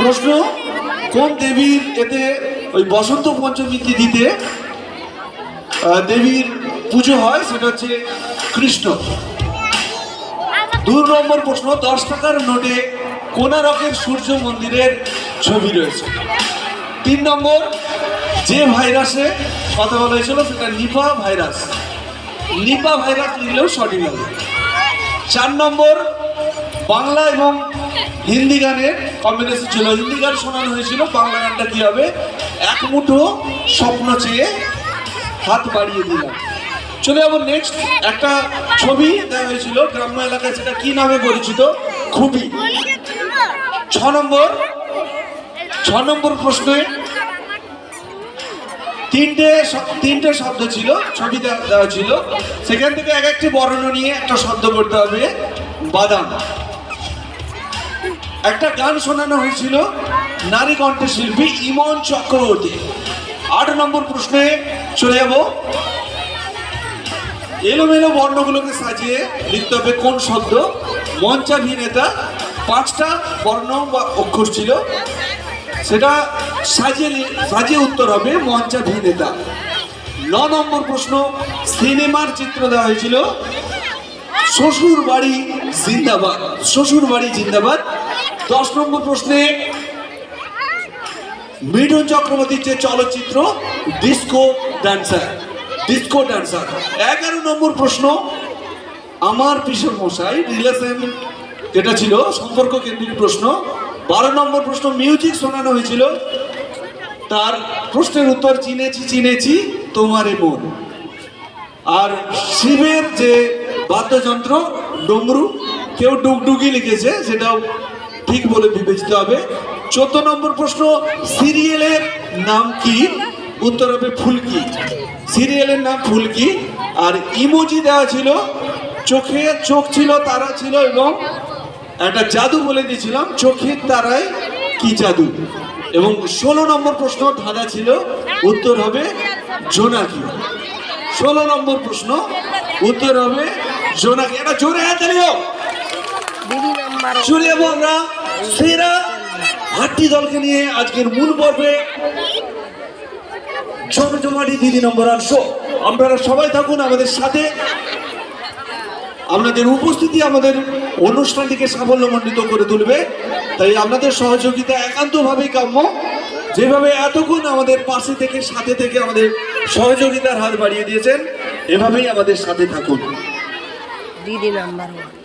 প্রশ্ন, কোন দেবীর এতে ওই বসন্ত পঞ্চমী তিথিতে দেবীর পুজো হয়? সেটা হচ্ছে কৃষ্ণ। 2 নম্বর প্রশ্ন, 10 টাকার নোটে কোণারকের সূর্য মন্দিরের ছবি রয়েছে। 3 নম্বর, যে ভাইরাসে কথা বলা হয়েছিল সেটা নিপা ভাইরাস। নিপা ভাইরাস লিখলেও সঠিক হবে। 4 নম্বর, বাংলা এবং হিন্দি গানের কম্বিনেশন ছিল। হিন্দি গান শোনানো হয়েছিল, বাংলা গানটা কি হবে? এক মুঠো স্বপ্ন চেয়ে হাত বাড়িয়ে দিলাম। চলে যাবো নেক্সট। একটা ছবি দেওয়া হয়েছিল গ্রাম্য এলাকায়, সেটা কি নামে পরিচিত? খুবই। 6 নম্বর প্রশ্নে তিনটে শব্দ ছিল, ছবি দেওয়া ছিল, সেখান থেকে এক একটি বর্ণ নিয়ে একটা শব্দ করতে হবে। বাদাম। একটা গান শোনানো হয়েছিল নারী কণ্ঠশিল্পী ইমন চক্রবর্তী। 8 নম্বর প্রশ্নে চলে যাব। এলোমেলো বর্ণগুলোকে সাজিয়ে লিখতে হবে কোন শব্দ? মঞ্চাভিনেতা। 5টা বর্ণ বা অক্ষর ছিল, সেটা সাজিয়ে উত্তর হবে মঞ্চাভিনেতা। 9 নম্বর প্রশ্ন, সিনেমার চিত্র দেওয়া হয়েছিল শ্বশুর বাড়ি জিন্দাবাদ। শ্বশুর বাড়ি জিন্দাবাদ। 10 নম্বর প্রশ্নে মিঠুন চক্রবর্তীর যে চলচ্চিত্র ডিস্কো ডান্সার। 11 নম্বর প্রশ্ন, আমার পিসর মশাই রিলেশন, যেটা ছিল সম্পর্ক কেন্দ্রিক প্রশ্ন। 12 নম্বর প্রশ্ন, মিউজিক শোনানো হয়েছিল, তার প্রশ্নের উত্তর চিনেছি তোমারে মন। আর শিবের যে বাদ্যযন্ত্র ডমরু, কেউ ডুগডুগি লিখেছে, সেটাও ঠিক বলে বিবেচিত হবে। 14 নম্বর প্রশ্ন, সিরিয়ালের নাম কি? উত্তর হবে ফুলকি। সিরিয়ালের নাম ফুলকি। আর ইমোজি দেওয়া ছিল, চোখে চোখ ছিল, তারা ছিল, এবং একটা জাদু বলে দিয়েছিলাম, চোখের তারায় কি জাদু। এবং 16 নম্বর প্রশ্ন ধাঁধা ছিল, উত্তর হবে জোনাকি। 16 নম্বর প্রশ্ন, উত্তর হবে জোনাকি। এটা জোরে হাতে নিও। চলে যাবো আমরা সেরা হাট্টি দলকে নিয়ে আজকের মূল পর্বে। জমজমাটি দিদি নম্বর 800। আপনারা সবাই থাকুন আমাদের সাথে। আপনাদের উপস্থিতি আমাদের অনুষ্ঠানটিকে সাফল্যমণ্ডিত করে তুলবে, তাই আপনাদের সহযোগিতা একান্তভাবেই কাম্য। যেভাবে এতক্ষণ আমাদের পাশে থেকে সাথে থেকে আমাদের সহযোগিতার হাত বাড়িয়ে দিয়েছেন, এভাবেই আমাদের সাথে থাকুন। দিদি নাম্বার 1।